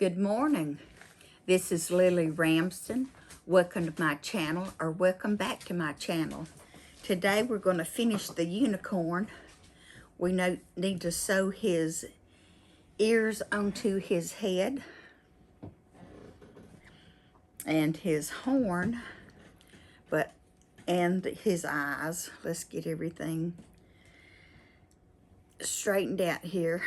Good morning. This is Lily Ramsden. Welcome to my channel, or welcome back to my channel. Today we're going to finish the unicorn. We need to sew his ears onto his head and his horn, and his eyes. Let's get everything straightened out here.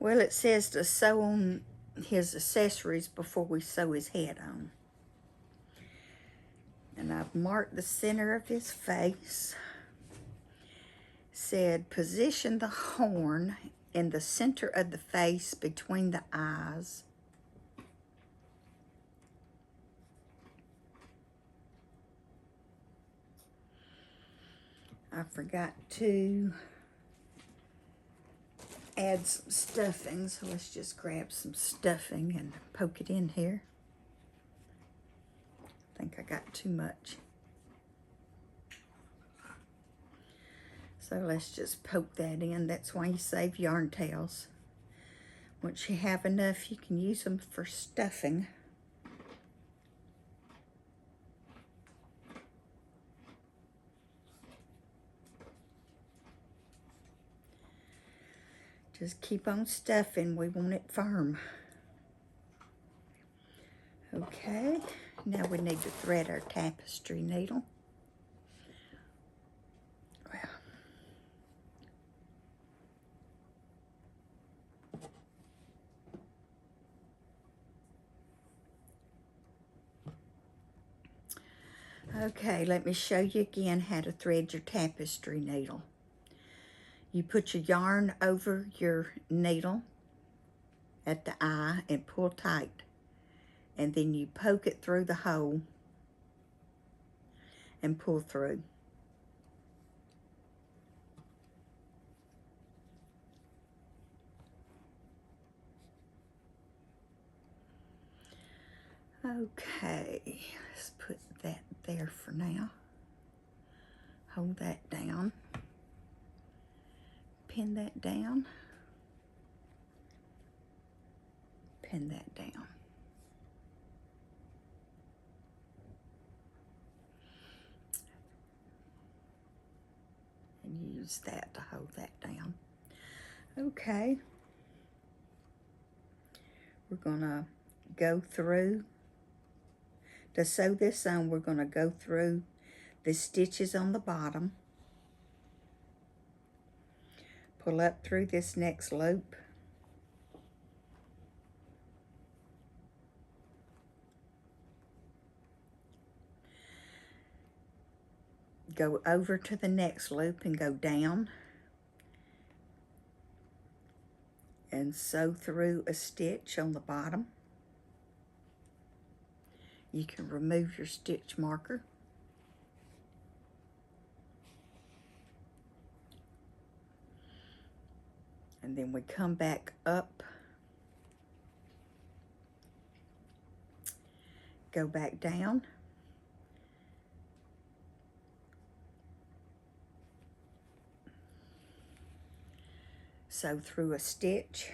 Well, it says to sew on his accessories before we sew his head on. And I've marked the center of his face. Said, position the horn in the center of the face between the eyes. I forgot to add some stuffing, so let's just grab some stuffing and poke it in here. I think I got too much. So let's just poke that in. That's why you save yarn tails. Once you have enough, you can use them for stuffing. Just keep on stuffing. We want it firm. Okay, now we need to thread our tapestry needle. Okay, let me show you again how to thread your tapestry needle. You put your yarn over your needle at the eye and pull tight. And then you poke it through the hole and pull through. Okay, let's put that there for now. Hold that down. Pin that down. Pin that down. And use that to hold that down. Okay. We're gonna go through. To sew this on, we're gonna go through the stitches on the bottom. Pull up through this next loop. Go over to the next loop and go down. And sew through a stitch on the bottom. You can remove your stitch marker. And then we come back up, go back down, sew through a stitch,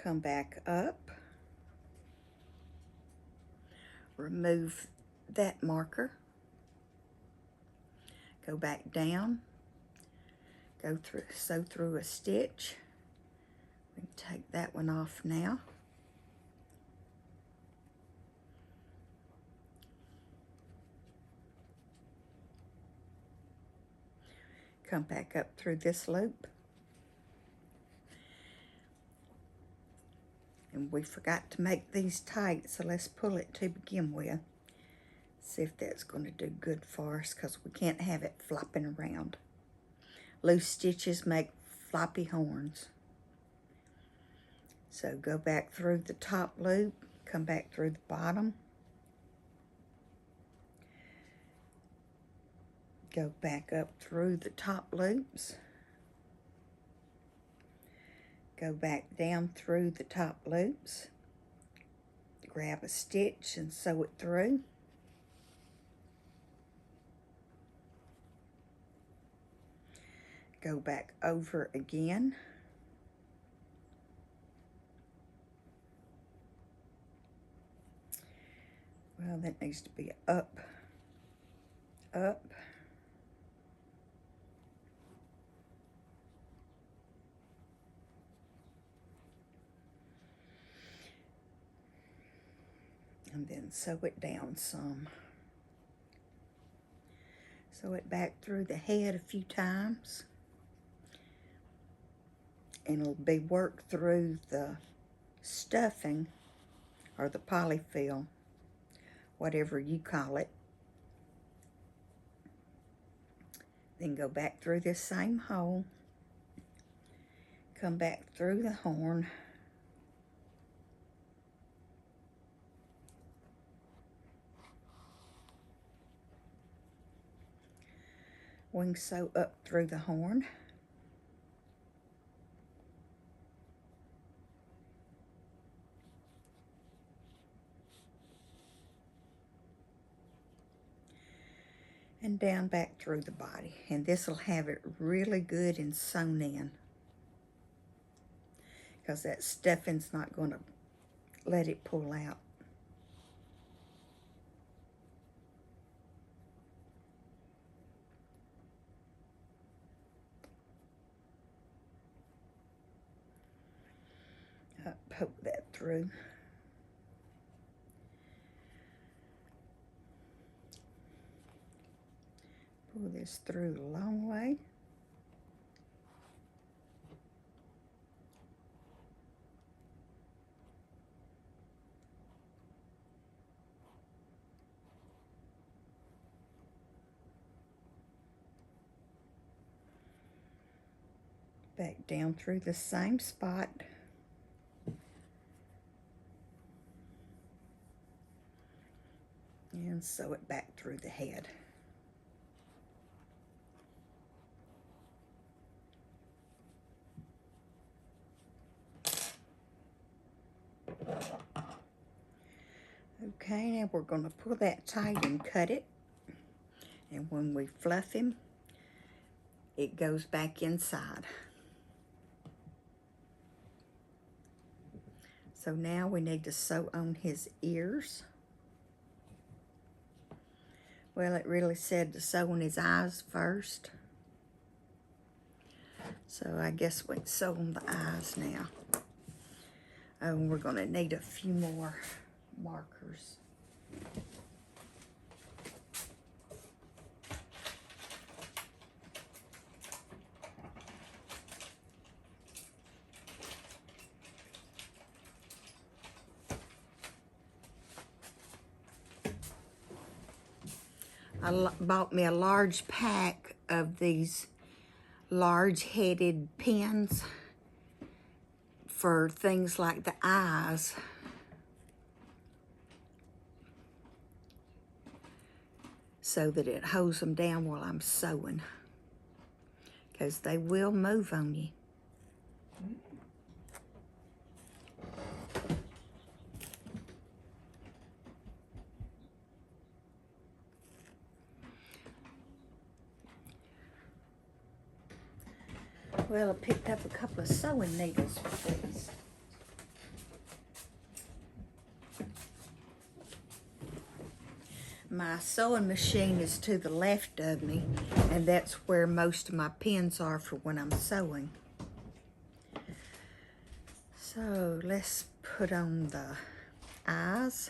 come back up, remove that marker, go back down, go through, sew through a stitch. We can take that one off now. Come back up through this loop. And we forgot to make these tight, so let's pull it to begin with. See if that's going to do good for us, because we can't have it flopping around. Loose stitches make floppy horns. So go back through the top loop, come back through the bottom. Go back up through the top loops. Go back down through the top loops. grab a stitch and sew it through. Go back over again. Well, that needs to be up, up. And then sew it down some. Sew it back through the head a few times. And it'll be worked through the stuffing or the polyfill, whatever you call it. Then go back through this same hole. Come back through the horn. Wing sew up through the horn. And down back through the body. And this will have it really good and sewn in, because that stuffing's not going to let it pull out. Poke that through. Pull this through a long way. Back down through the same spot. And sew it back through the head. Okay, now we're going to pull that tight and cut it. And when we fluff him, it goes back inside. So now we need to sew on his ears. Well, it really said to sew on his eyes first. So I guess we sew on the eyes now. Oh, and we're going to need a few more markers. I bought me a large pack of these large-headed pins for things like the eyes. So that it holds them down while I'm sewing. Because they will move on you. Well, I picked up a couple of sewing needles for these. My sewing machine is to the left of me, and that's where most of my pins are for when I'm sewing. So let's put on the eyes.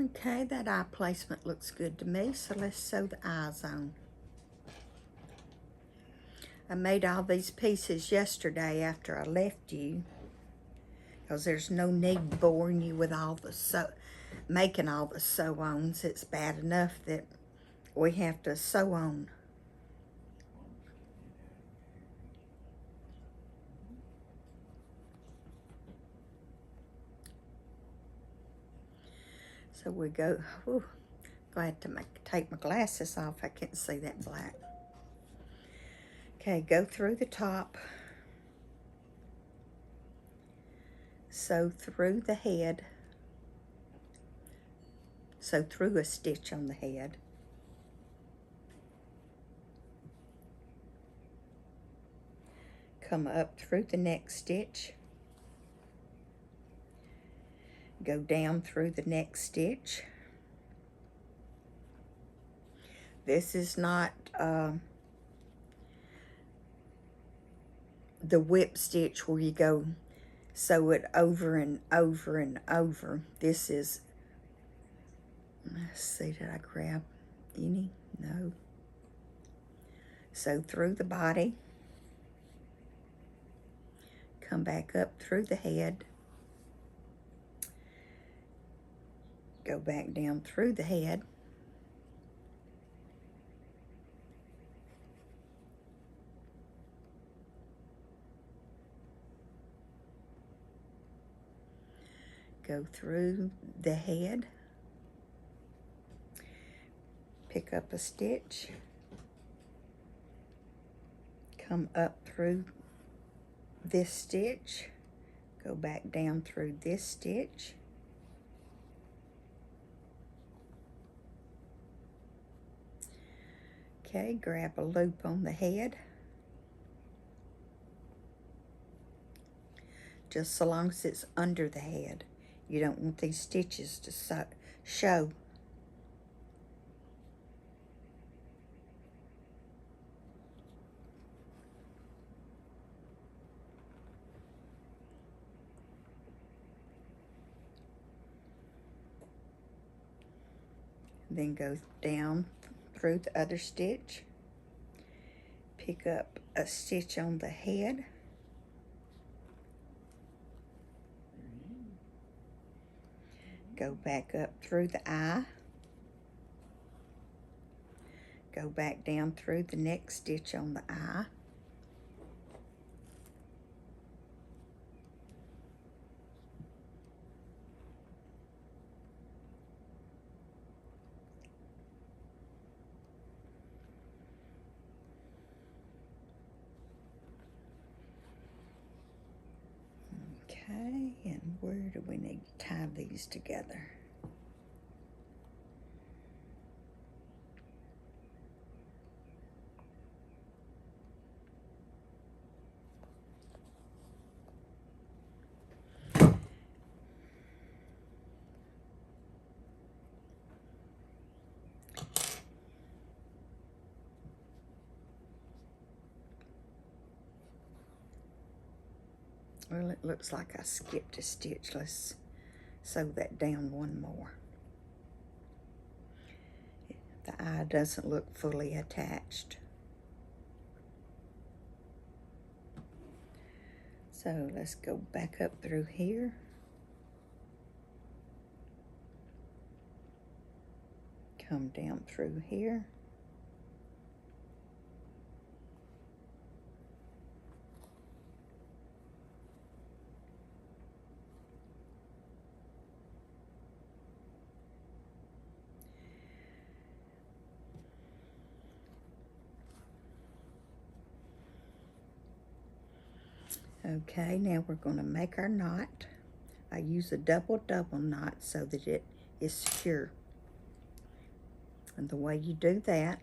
Okay, that eye placement looks good to me, so let's sew the eyes on. I made all these pieces yesterday after I left you, because there's no need boring you with all the making all the sew-ons. It's bad enough that we have to sew on. So we go, whew, glad to take my glasses off. I can't see that black. Okay, go through the top, sew through the head, sew through a stitch on the head. Come up through the next stitch, go down through the next stitch. This is not the whip stitch where you go sew it over and over and over. This is, let's see, did I grab any? No. Sew through the body, come back up through the head, go back down through the head, go through the head, pick up a stitch, come up through this stitch, go back down through this stitch, okay, grab a loop on the head, just so long as it's under the head. You don't want these stitches to show. Then go down through the other stitch, pick up a stitch on the head, go back up through the eye, go back down through the next stitch on the eye, okay, and where do we need to tie these together? Well, it looks like I skipped a stitch. Let's sew that down one more. The eye doesn't look fully attached. So let's go back up through here. Come down through here. Okay, now we're going to make our knot. I use a double knot so that it is secure. And the way you do that,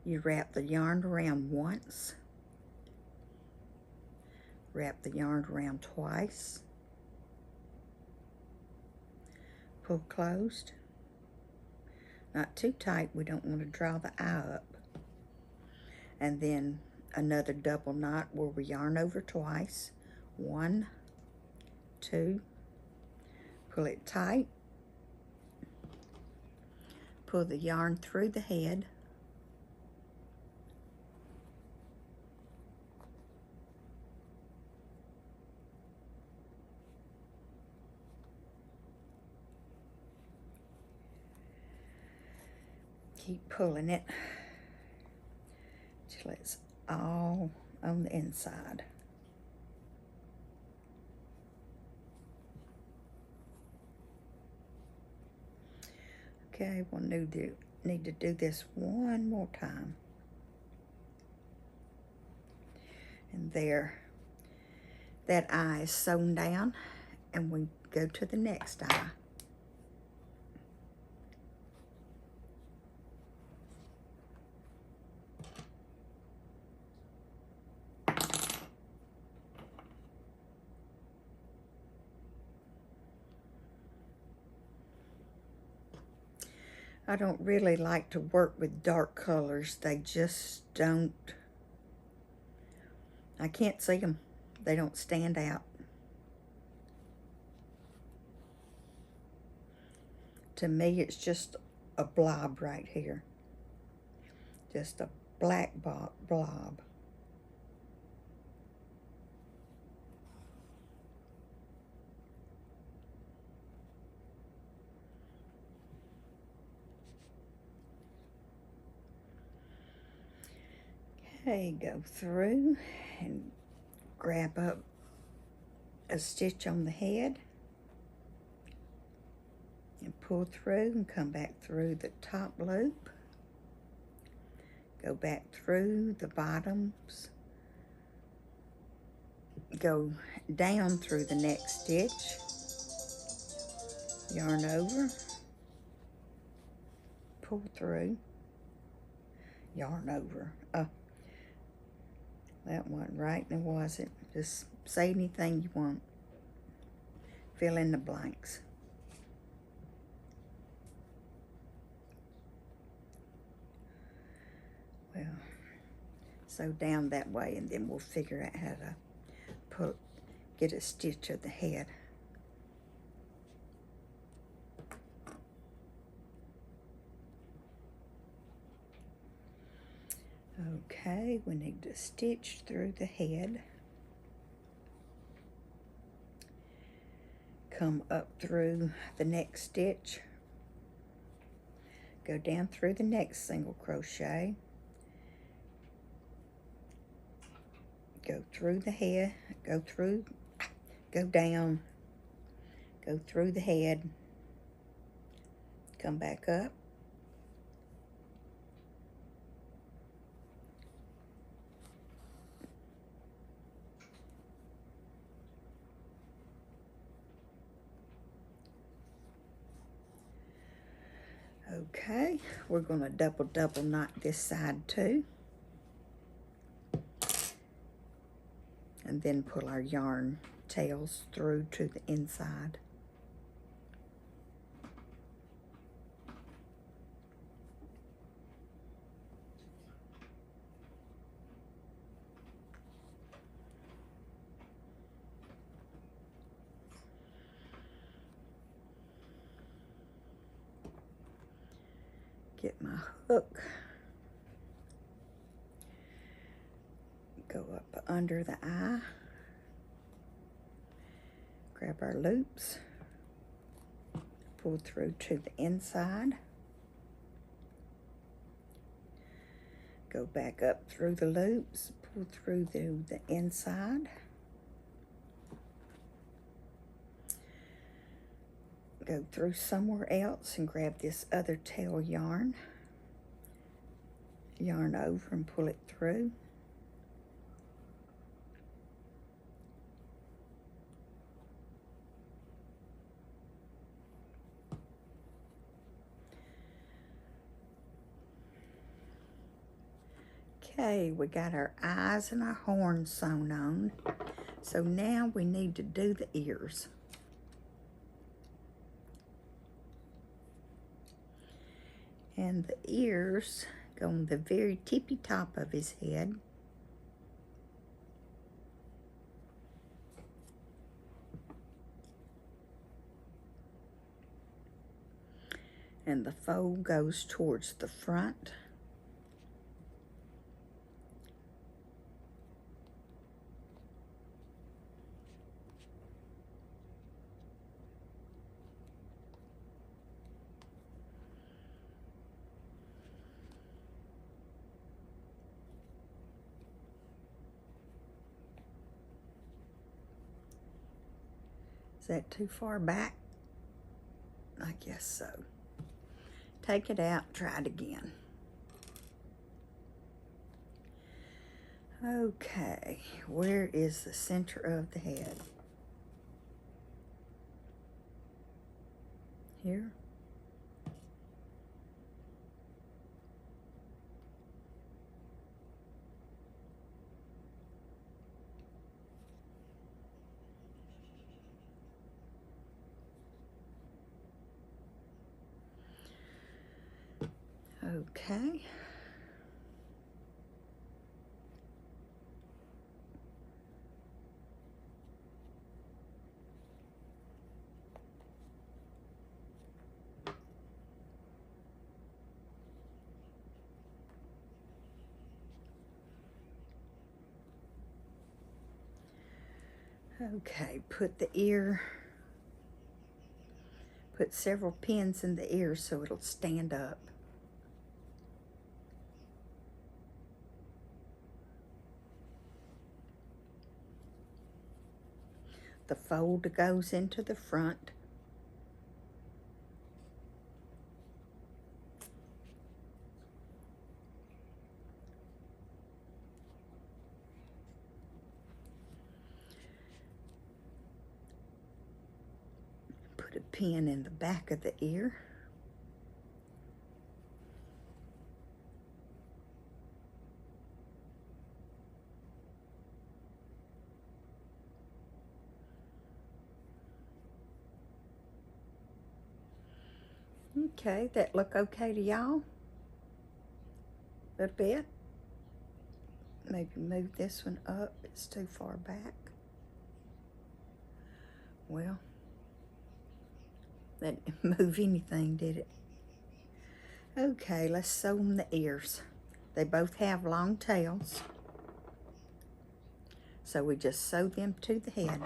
you wrap the yarn around once, wrap the yarn around twice, pull closed, not too tight, we don't want to draw the eye up, and then another double knot where we yarn over twice, 1, 2, pull it tight, pull the yarn through the head, keep pulling it till it's all on the inside. Okay, we'll need to do this one more time. And there, that eye is sewn down, and we go to the next eye. I don't really like to work with dark colors. They just don't, I can't see them. They don't stand out. To me, it's just a blob right here. Just a black blob. Okay, go through and grab up a stitch on the head and pull through and come back through the top loop. Go back through the bottoms. Go down through the next stitch. Yarn over. Pull through. Yarn over. That wasn't right, and it wasn't. Just say anything you want. Fill in the blanks. Well, sew down that way, and then we'll figure out how to get a stitch of the head. Okay, we need to stitch through the head. Come up through the next stitch. Go down through the next single crochet. Go through the head, go down, go through the head, come back up. Okay, we're going to double knot this side too. And then pull our yarn tails through to the inside. Get my hook. Go up under the eye. Grab our loops. Pull through to the inside. Go back up through the loops. Pull through the inside. Go through somewhere else and grab this other tail yarn. Yarn over and pull it through. Okay, we got our eyes and our horns sewn on. So now we need to do the ears. And the ears go on the very tippy top of his head. and the fold goes towards the front. Is that too far back? I guess so. Take it out, try it again. Okay, where is the center of the head? Here? Okay. Okay, put the ear, put several pins in the ear so it'll stand up. The fold goes into the front. Put a pin in the back of the ear. Okay, that look okay to y'all? A bit? Maybe move this one up, it's too far back. Well, that didn't move anything, did it? Okay, let's sew them the ears. They both have long tails, so we just sew them to the head.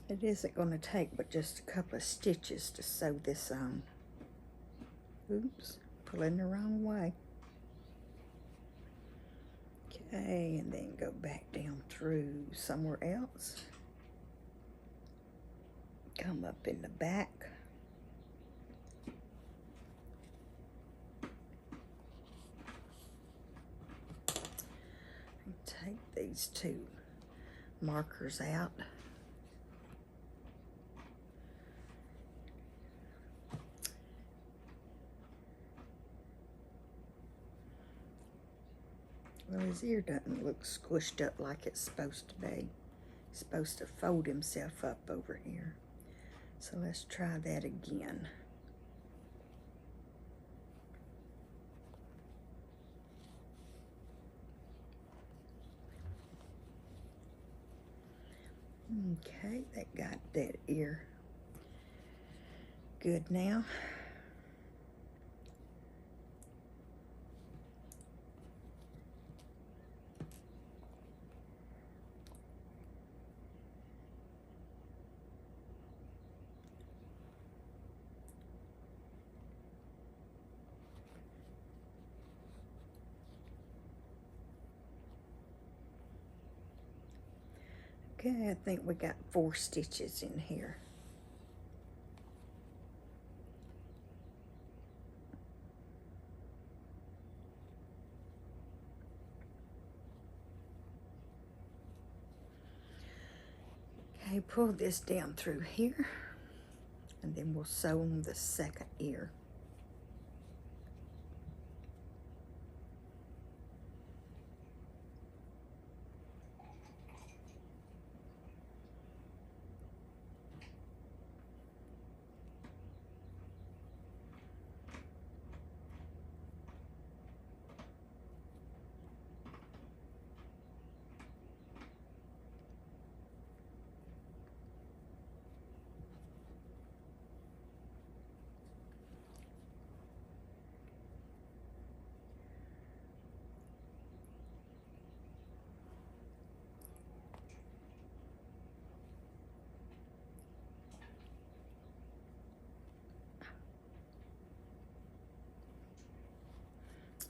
It isn't going to take but just a couple of stitches to sew this on. Oops, pulling the wrong way. Okay, and then go back down through somewhere else. Come up in the back. And take these two markers out. Well, his ear doesn't look squished up like it's supposed to be. He's supposed to fold himself up over here. So let's try that again. Okay, that got that ear good now. Okay, I think we got 4 stitches in here. Okay, pull this down through here, and then we'll sew on the second ear.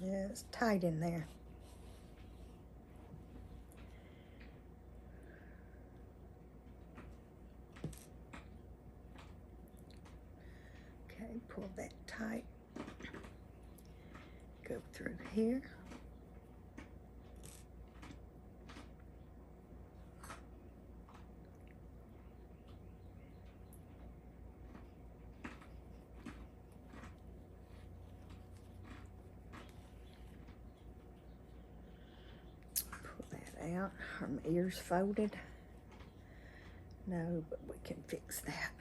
Yeah, it's tight in there. Okay, pull that tight. Go through here. Pull that out. Are my ears folded? No, but we can fix that.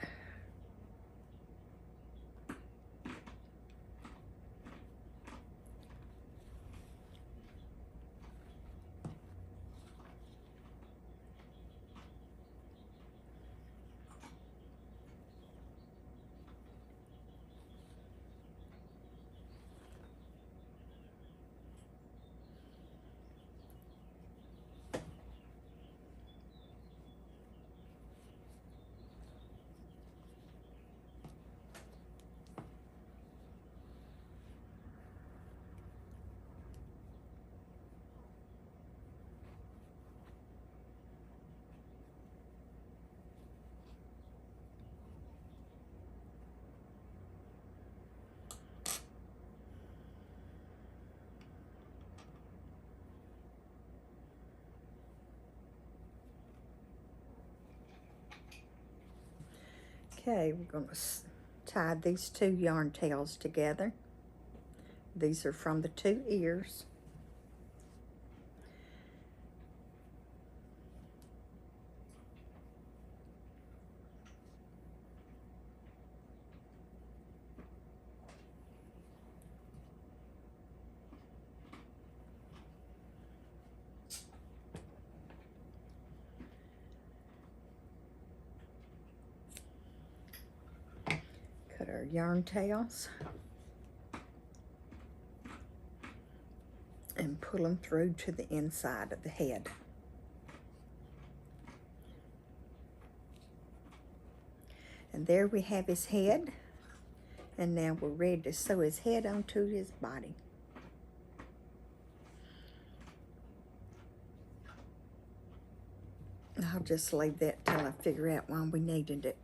Okay, we're going to tie these two yarn tails together. These are from the two ears. Cut our yarn tails and pull them through to the inside of the head. And there we have his head. And now we're ready to sew his head onto his body. I'll just leave that till I figure out why we needed it.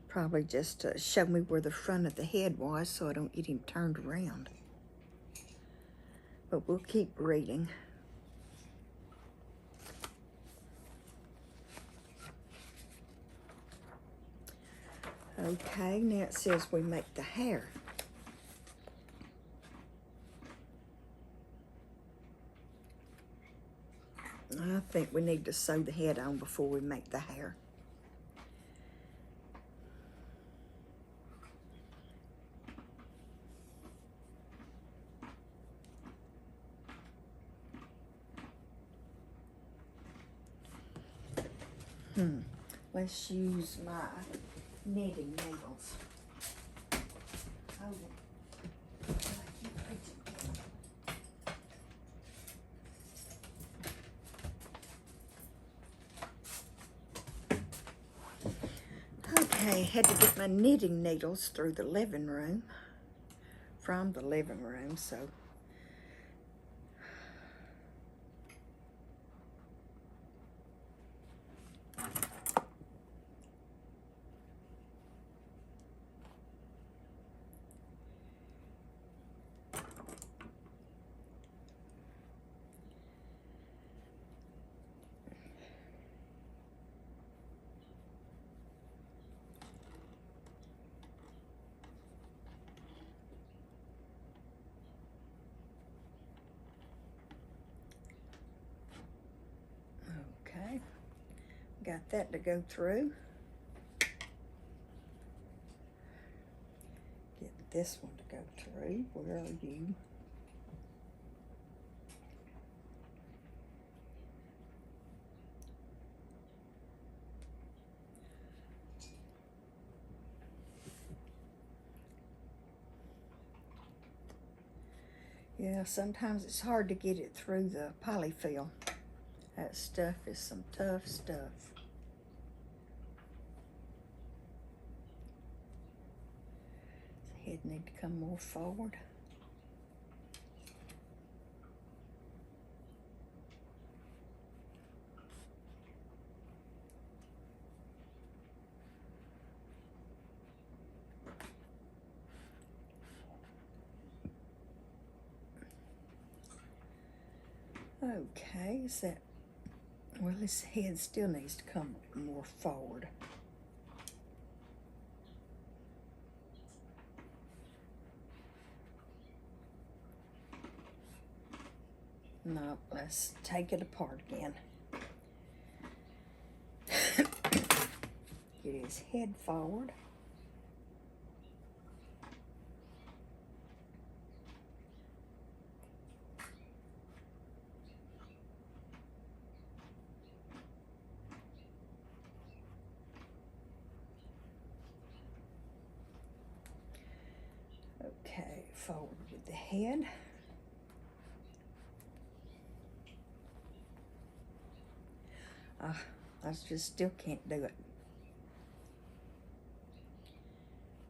Probably just to show me where the front of the head was so I don't get him turned around. But we'll keep reading. Okay, now it says we make the hair. I think we need to sew the head on before we make the hair. Let's use my knitting needles. Hold it. Okay, had to get my knitting needles through the living room, from the living room, so. got that to go through. Get this one to go through. Where are you? Yeah, sometimes it's hard to get it through the polyfill. That stuff is some tough stuff. The head need to come more forward. Okay, is that, well, his head still needs to come more forward. No, let's take it apart again. Get his head forward. Okay, forward with the head. I just still can't do it.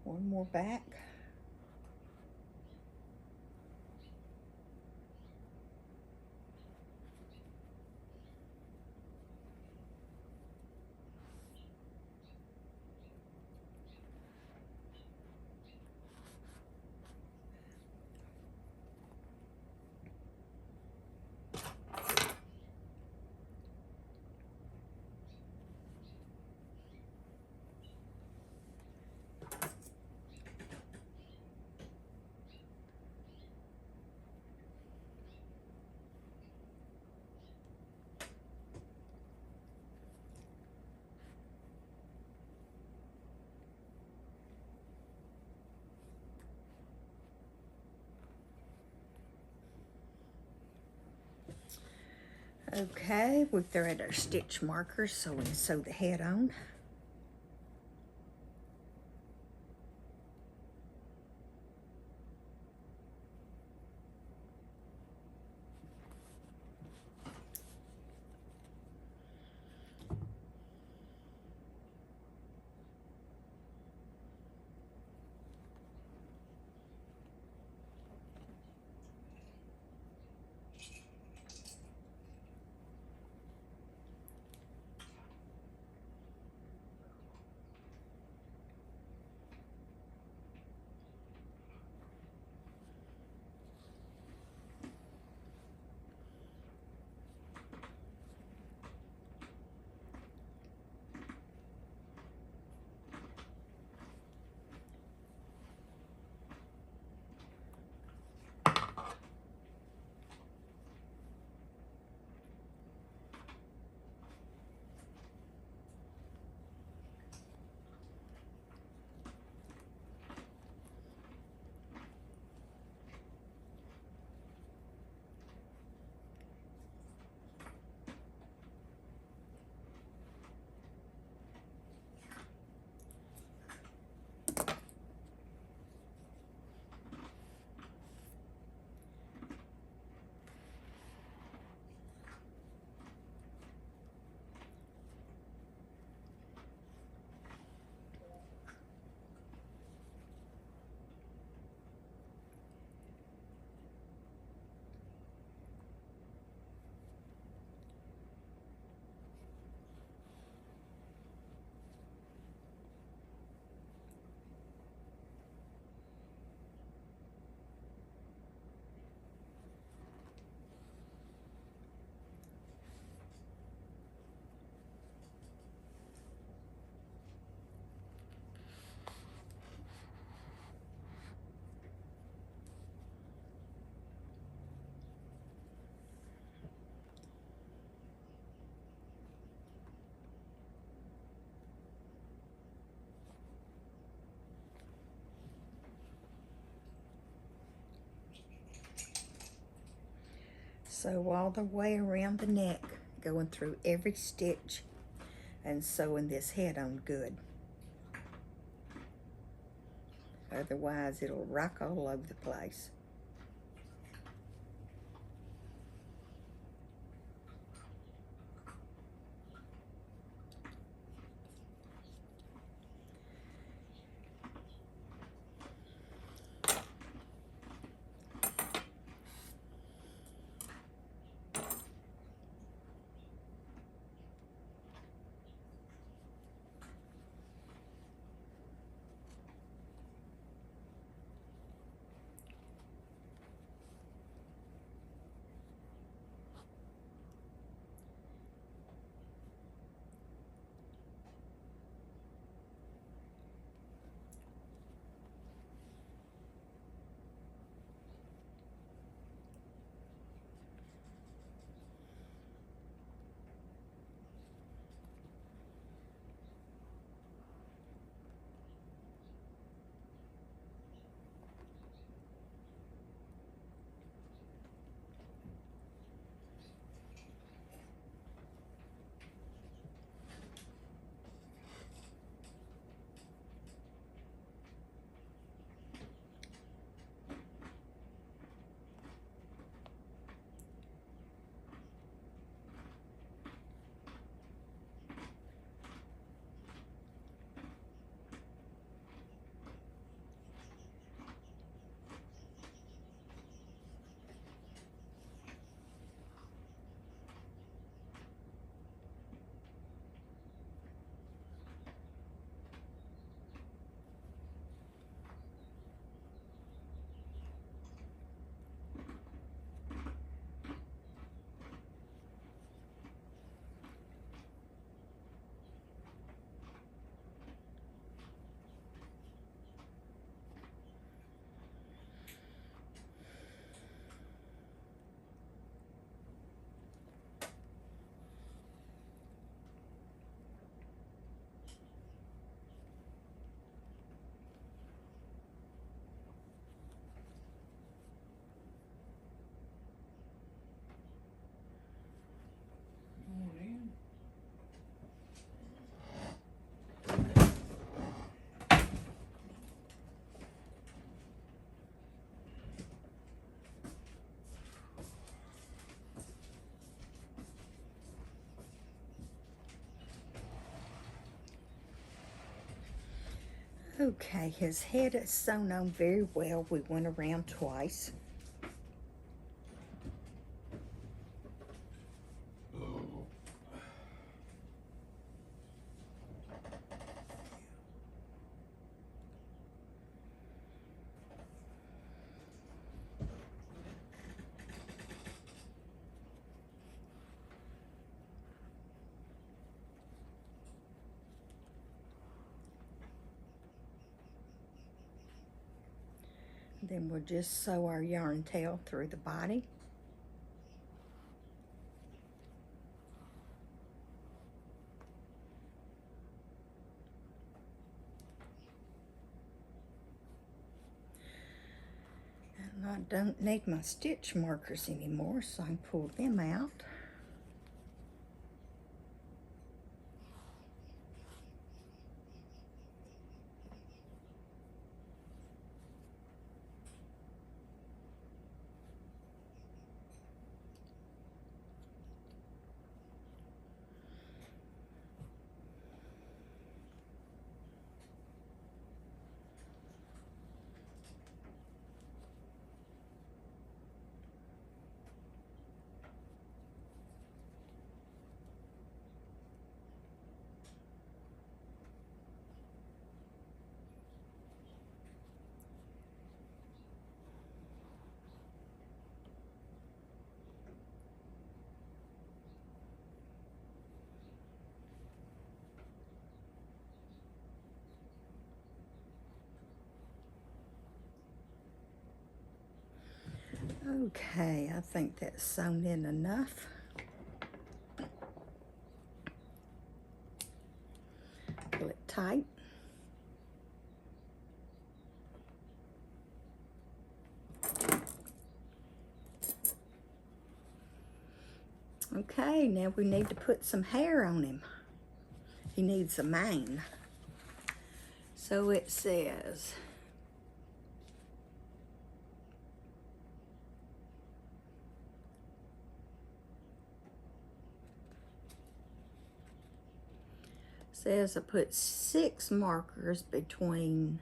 One more back. Okay, we've threaded our stitch markers so we can sew the head on. Sew all the way around the neck, going through every stitch and sewing this head on good. Otherwise, it'll rock all over the place. Okay, his head is sewn on very well. We went around twice. Then we'll just sew our yarn tail through the body. And I don't need my stitch markers anymore, so I can pull them out. Okay, I think that's sewn in enough. Pull it tight. Okay, now we need to put some hair on him. He needs a mane. So it says, I put 6 markers between,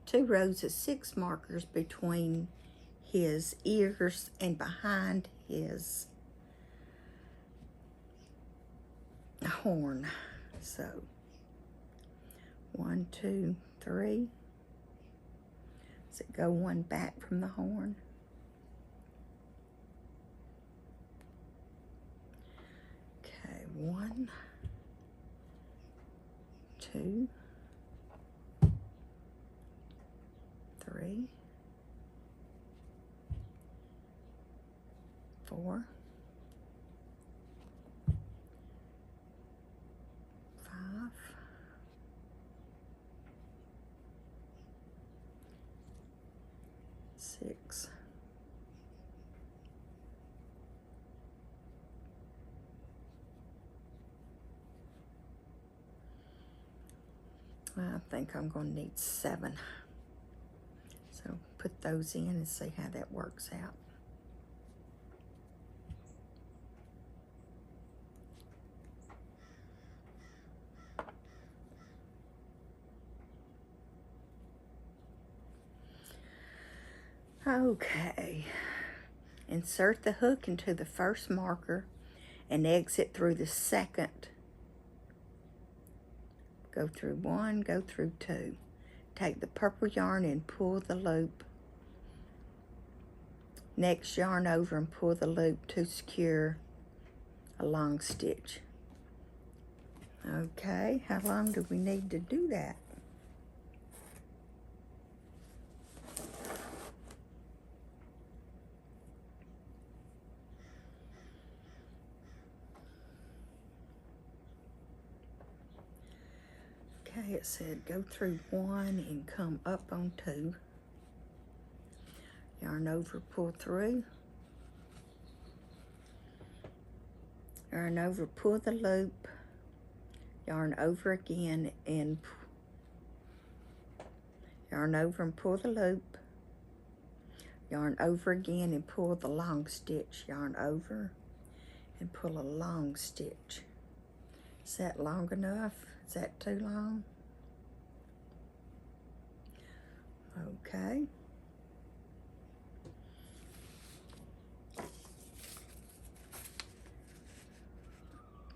2 rows of 6 markers between his ears and behind his horn. So 1, 2, 3. Does it go one back from the horn? Okay, 1, 2, 3, 4, 5, 6, 7. I think I'm going to need 7. So put those in and see how that works out. Okay, insert the hook into the first marker and exit through the second. Go through 1, go through 2. Take the purple yarn and pull the loop. Next, yarn over and pull the loop to secure a long stitch. Okay, how long do we need to do that? Okay, it said go through 1 and come up on 2. Yarn over, pull through. Yarn over, pull the loop. Yarn over again and yarn over and pull the loop. Yarn over again and pull the long stitch. Yarn over and pull a long stitch. Is that long enough? Is that too long? Okay.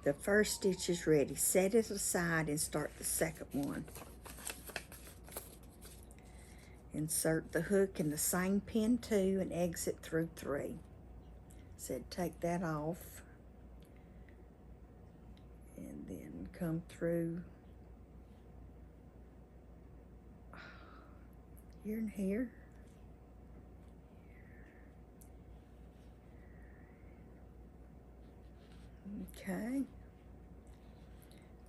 The first stitch is ready. Set it aside and start the second one. Insert the hook in the same pin 2 and exit through 3. Said take that off. And then come through here and here. Okay.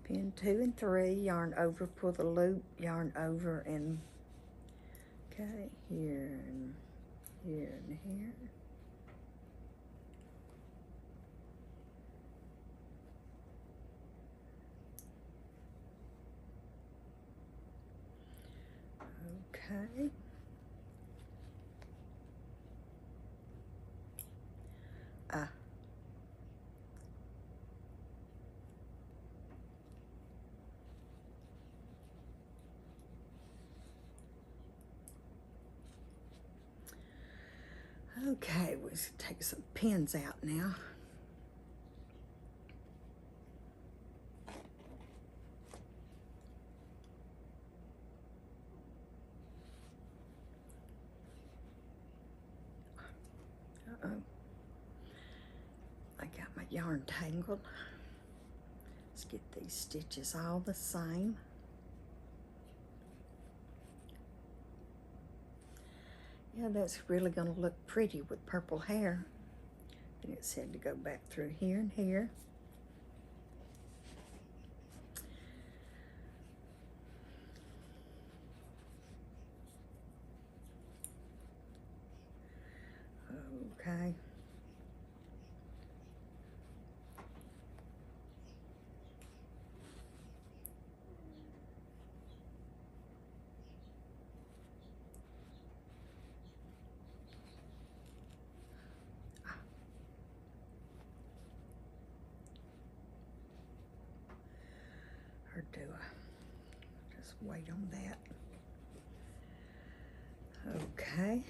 Pin 2 and 3, yarn over, pull the loop, yarn over, and okay, here and here and here. Okay. Okay, we'll take some pins out now. Uh-oh. I got my yarn tangled. Let's get these stitches all the same. Yeah, that's really going to look pretty with purple hair. Then it said to go back through here and here. Okay. do I just wait on that? Okay.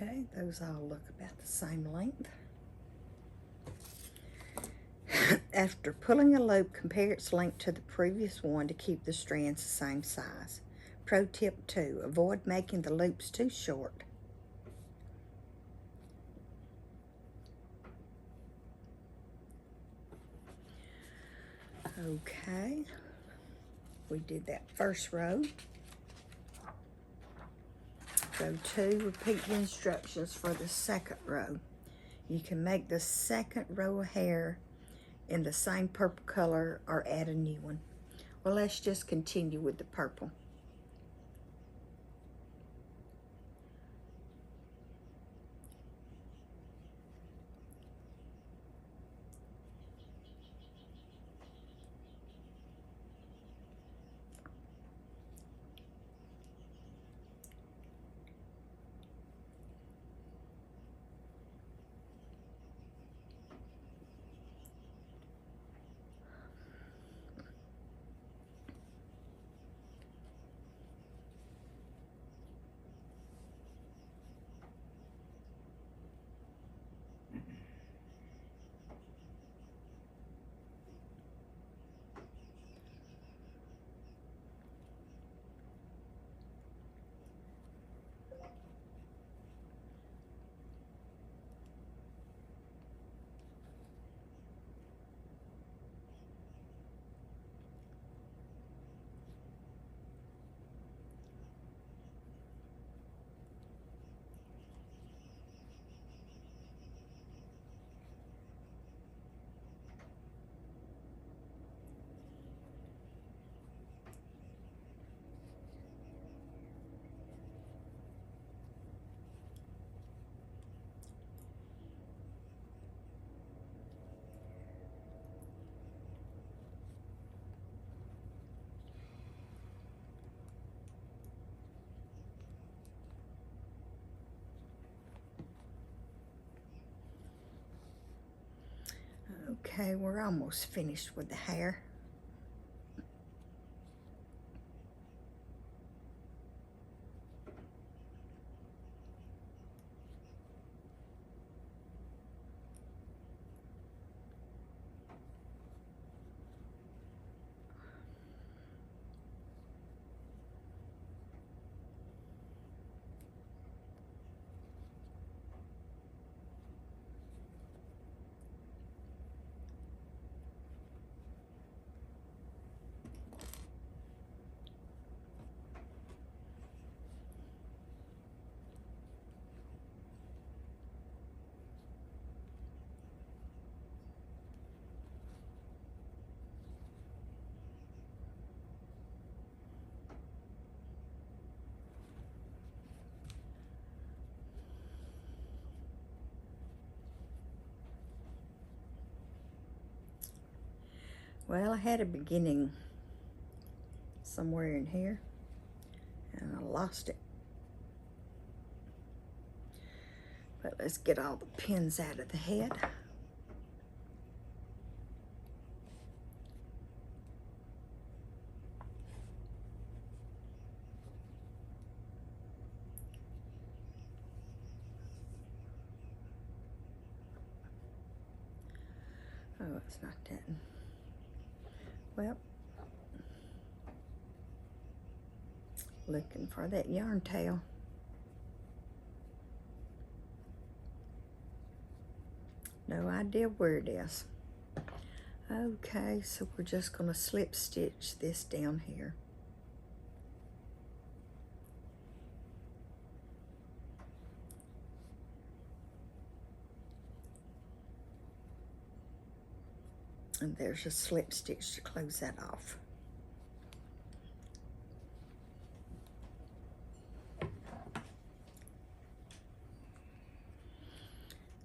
Okay, those all look about the same length. After pulling a loop, compare its length to the previous one to keep the strands the same size. Pro tip 2, avoid making the loops too short. Okay, we did that first row. Row 2, repeat the instructions for the second row. You can make the second row of hair in the same purple color or add a new one. Well, let's just continue with the purple. Okay, we're almost finished with the hair. Well, I had a beginning somewhere in here, and I lost it. But let's get all the pins out of the head. it's not that. Well, looking for that yarn tail. No idea where it is. Okay, so we're just going to slip stitch this down here. And there's a slip stitch to close that off.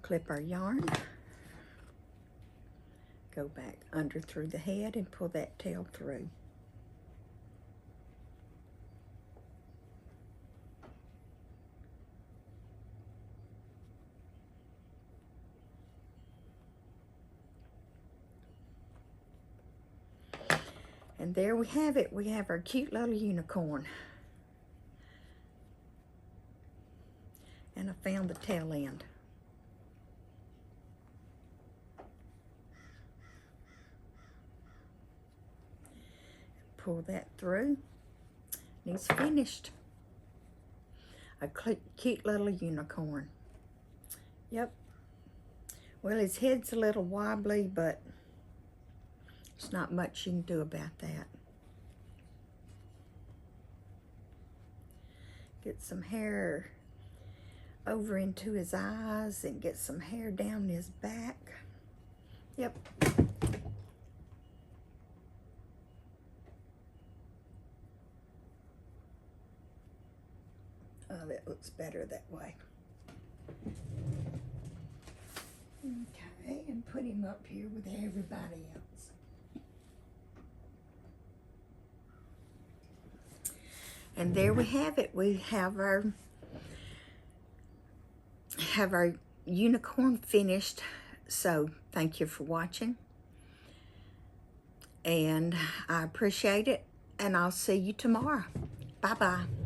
Clip our yarn. Go back under through the head and pull that tail through. And there we have it. We have our cute little unicorn. And I found the tail end. Pull that through. And he's finished. A cute little unicorn. Yep. Well, his head's a little wobbly, but there's not much you can do about that. Get some hair over into his eyes and get some hair down his back. Yep. Oh, that looks better that way. Okay, and put him up here with everybody else. And there we have it. We have our unicorn finished. So thank you for watching. And I appreciate it. And I'll see you tomorrow. Bye-bye.